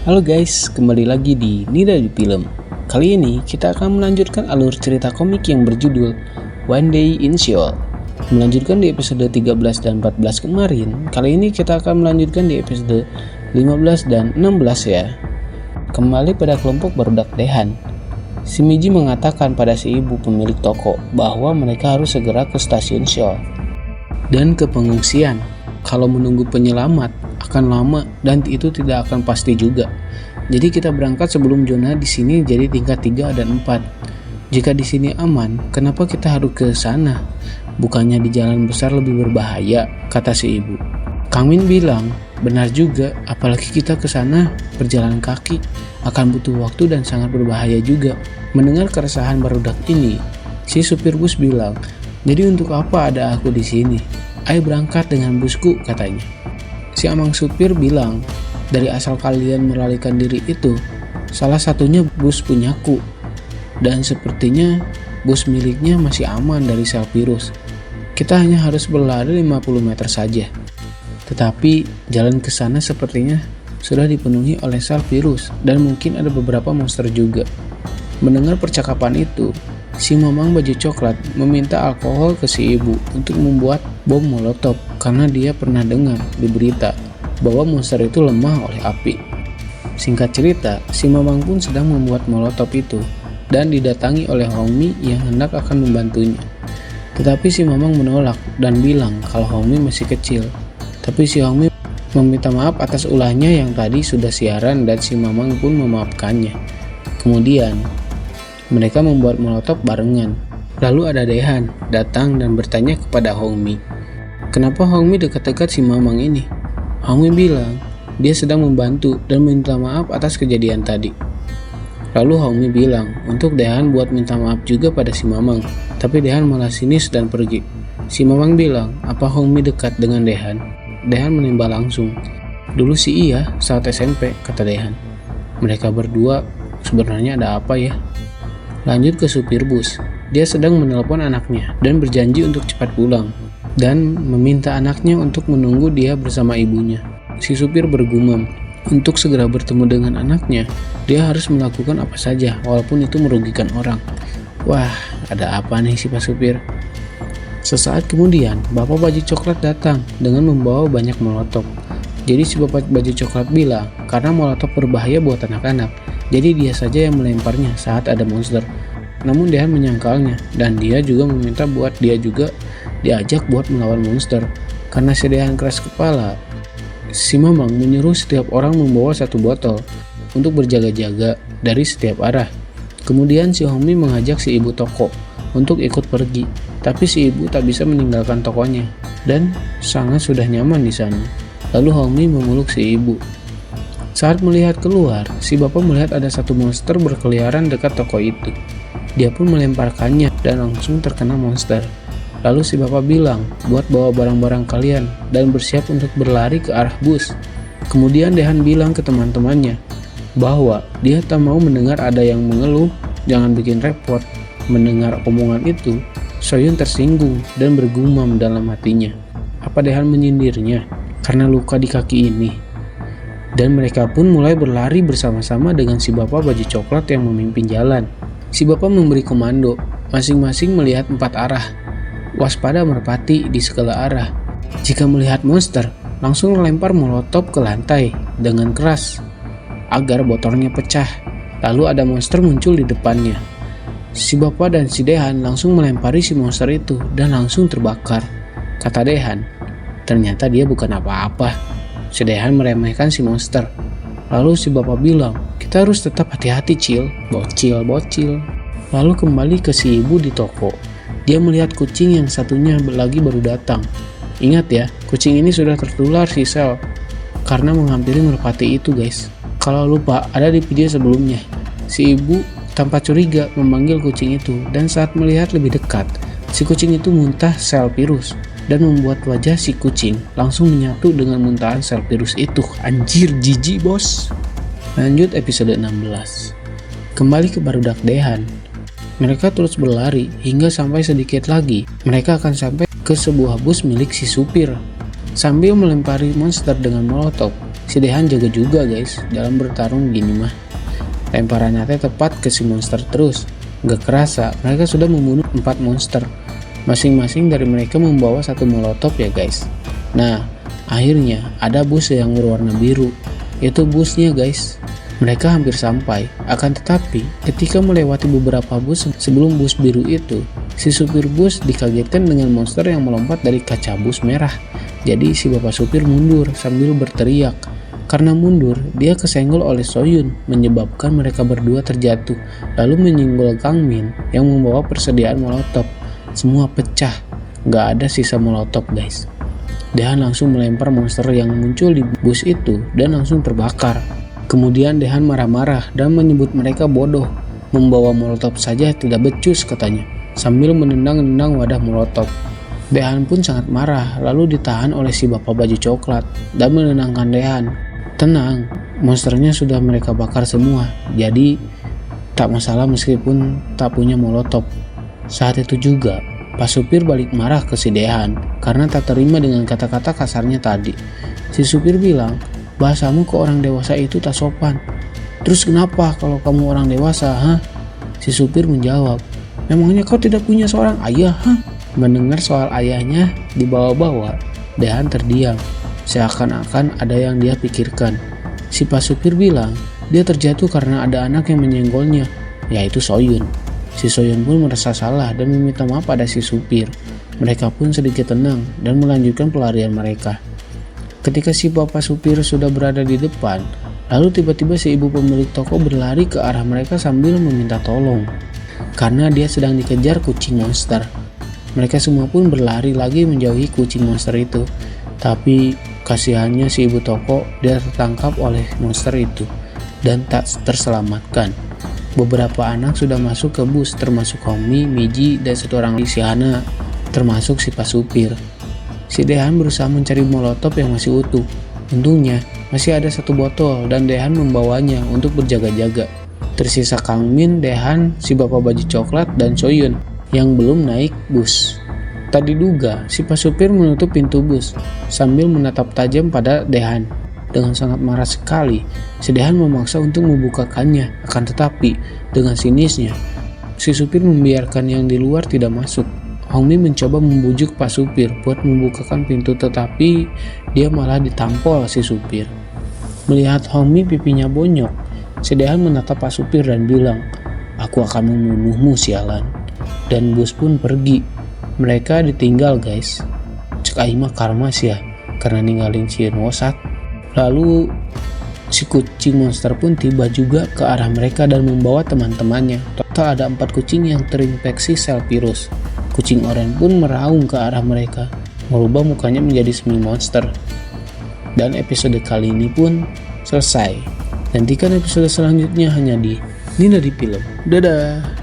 Halo guys, kembali lagi di Nida di Film. Kali ini kita akan melanjutkan alur cerita komik yang berjudul One Day in Seoul. Melanjutkan di episode 13 dan 14 kemarin, kali ini kita akan melanjutkan di episode 15 dan 16 ya. Kembali pada kelompok barudak Daehan. Si Miji mengatakan pada si ibu pemilik toko bahwa mereka harus segera ke stasiun Seoul dan ke pengungsian. Kalau menunggu penyelamat akan lama dan itu tidak akan pasti juga. Jadi kita berangkat sebelum zona di sini jadi tingkat 3 dan 4. Jika di sini aman, kenapa kita harus ke sana? Bukannya di jalan besar lebih berbahaya, kata si ibu. Kang Min bilang, benar juga, apalagi kita ke sana berjalan kaki akan butuh waktu dan sangat berbahaya juga. Mendengar keresahan barudak ini, si supir bus bilang, jadi untuk apa ada aku di sini? Ayo berangkat dengan busku, katanya. Si amang supir bilang, dari asal kalian melarikan diri itu, salah satunya bus punyaku. Dan sepertinya bus miliknya masih aman dari sel virus. Kita hanya harus berlari 50 meter saja. Tetapi jalan ke sana sepertinya sudah dipenuhi oleh sel virus dan mungkin ada beberapa monster juga. Mendengar percakapan itu, si mamang baju coklat meminta alkohol ke si ibu untuk membuat bom molotov karena dia pernah dengar di berita bahwa monster itu lemah oleh api. Singkat cerita, si mamang pun sedang membuat molotov itu dan didatangi oleh Hongmi yang hendak akan membantunya. Tetapi si mamang menolak dan bilang kalau Hongmi masih kecil. Tapi si Hongmi meminta maaf atas ulahnya yang tadi sudah siaran dan si mamang pun memaafkannya. Kemudian mereka membuat molotov barengan. Lalu ada Daehan datang dan bertanya kepada Hongmi, kenapa Hongmi dekat-dekat si mamang ini? Hongmi bilang dia sedang membantu dan minta maaf atas kejadian tadi. Lalu Hongmi bilang untuk Daehan buat minta maaf juga pada si mamang, tapi Daehan malah sinis dan pergi. Si mamang bilang, apa Hongmi dekat dengan Daehan? Daehan menimba langsung, dulu sih iya saat SMP, kata Daehan. Mereka berdua sebenarnya ada apa ya? Lanjut ke supir bus. Dia sedang menelpon anaknya dan berjanji untuk cepat pulang dan meminta anaknya untuk menunggu dia bersama ibunya. Si supir bergumam, untuk segera bertemu dengan anaknya, dia harus melakukan apa saja walaupun itu merugikan orang. Wah, ada apa nih si Pak Supir? Sesaat kemudian, bapak baju coklat datang dengan membawa banyak molotov. Jadi si bapak baju coklat bilang, karena molotov berbahaya buat anak-anak, jadi dia saja yang melemparnya saat ada monster. Namun Daehan menyangkalnya dan dia juga meminta buat dia juga diajak buat melawan monster. Karena si Daehan keras kepala, si mamang menyuruh setiap orang membawa satu botol untuk berjaga-jaga dari setiap arah. Kemudian si Hongmi mengajak si ibu toko untuk ikut pergi, tapi si ibu tak bisa meninggalkan tokonya dan sangat sudah nyaman di sana. Lalu Hongmi memeluk si ibu. Saat melihat keluar, si bapak melihat ada satu monster berkeliaran dekat toko itu. Dia pun melemparkannya dan langsung terkena monster. Lalu si bapak bilang, buat bawa barang-barang kalian dan bersiap untuk berlari ke arah bus. Kemudian Daehan bilang ke teman-temannya bahwa dia tak mau mendengar ada yang mengeluh, jangan bikin repot. Mendengar omongan itu, Soyun tersinggung dan bergumam dalam hatinya. Apa Daehan menyindirnya karena luka di kaki ini? Dan mereka pun mulai berlari bersama-sama dengan si bapak baju coklat yang memimpin jalan. Si bapak memberi komando, masing-masing melihat 4 arah. Waspada merpati di segala arah. Jika melihat monster, langsung melempar molotov ke lantai dengan keras agar botolnya pecah. Lalu ada monster muncul di depannya. Si bapak dan si Daehan langsung melempari si monster itu dan langsung terbakar. Kata Daehan, ternyata dia bukan apa-apa. Si Daehan meremehkan si monster. Lalu si bapak bilang, kita harus tetap hati-hati Cil, bocil. Lalu kembali ke si ibu di toko. Dia melihat kucing yang satunya lagi baru datang. Ingat ya, kucing ini sudah tertular si sel karena menghampiri merpati itu guys. Kalau lupa, ada di video sebelumnya. Si ibu tanpa curiga memanggil kucing itu dan saat melihat lebih dekat, si kucing itu muntah sel virus. Dan membuat wajah si kucing langsung menyatu dengan muntahan sel virus itu. Anjir, jijik bos. Lanjut episode 16. Kembali ke barudak Daehan. Mereka terus berlari hingga sampai sedikit lagi mereka akan sampai ke sebuah bus milik si supir. Sambil melempari monster dengan molotov, Si Dehan jaga juga guys, dalam bertarung gini mah. Lemparannya tepat ke si monster terus. Gak kerasa, mereka sudah membunuh 4 monster. Masing-masing dari mereka membawa 1 molotov ya guys. Nah, akhirnya ada bus yang berwarna biru. Itu busnya guys. Mereka hampir sampai, akan tetapi ketika melewati beberapa bus sebelum bus biru itu, si supir bus dikagetkan dengan monster yang melompat dari kaca bus merah. Jadi si bapak supir mundur sambil berteriak. Karena mundur, dia kesenggol oleh Soyun, menyebabkan mereka berdua terjatuh, lalu menyinggol Kang Min yang membawa persediaan molotov. Semua pecah, gak ada sisa molotov guys. Dehan langsung melempar monster yang muncul di bus itu dan langsung terbakar. Kemudian Dehan marah-marah dan menyebut mereka bodoh. Membawa molotov saja tidak becus katanya, sambil menendang-nendang wadah molotov. Dehan pun sangat marah, lalu ditahan oleh si bapak baju coklat dan menenangkan Dehan. Tenang, monsternya sudah mereka bakar semua, jadi tak masalah meskipun tak punya molotov. Saat itu juga, Pak supir balik marah ke si Dehan karena tak terima dengan kata-kata kasarnya tadi. Si supir bilang, "Bahasamu ke orang dewasa itu tak sopan. Terus kenapa kalau kamu orang dewasa, hah?" Si supir menjawab, "Memangnya kau tidak punya seorang ayah, hah?" Mendengar soal ayahnya dibawa-bawa, Dehan terdiam. Seakan-akan ada yang dia pikirkan. Si Pak supir bilang, dia terjatuh karena ada anak yang menyenggolnya, yaitu Soyun. Si Soyun pun merasa salah dan meminta maaf pada si supir. Mereka pun sedikit tenang dan melanjutkan pelarian mereka. Ketika si bapak supir sudah berada di depan, lalu tiba-tiba si ibu pemilik toko berlari ke arah mereka sambil meminta tolong. Karena dia sedang dikejar kucing monster. Mereka semua pun berlari lagi menjauhi kucing monster itu. Tapi kasihannya si ibu toko, dia tertangkap oleh monster itu dan tak terselamatkan. Beberapa anak sudah masuk ke bus termasuk Homi, Miji, dan 1 orang si Hana, termasuk si Pak supir. Si Dehan berusaha mencari molotov yang masih utuh. Untungnya masih ada 1 botol dan Dehan membawanya untuk berjaga-jaga. Tersisa Kang Min, Dehan, si bapak baju coklat, dan Soyun yang belum naik bus. Tak diduga, si Pak supir menutup pintu bus sambil menatap tajam pada Dehan. Dengan sangat marah sekali, si Dehan memaksa untuk membukakannya. Akan tetapi, dengan sinisnya, si supir membiarkan yang di luar tidak masuk. Hongmi mencoba membujuk Pak supir buat membukakan pintu, tetapi dia malah ditampol si supir. Melihat Hongmi pipinya bonyok, si Dehan menatap Pak supir dan bilang, "Aku akan membunuhmu sialan." Dan bus pun pergi. Mereka ditinggal guys. Cek aing mah karma sih ya, karena ninggalin si Wosak. Lalu si kucing monster pun tiba juga ke arah mereka dan membawa teman-temannya. Total ada 4 kucing yang terinfeksi sel virus. Kucing oranye pun meraung ke arah mereka, merubah mukanya menjadi semi monster. Dan episode kali ini pun selesai. Nantikan episode selanjutnya hanya di Nina di Film. Dadah!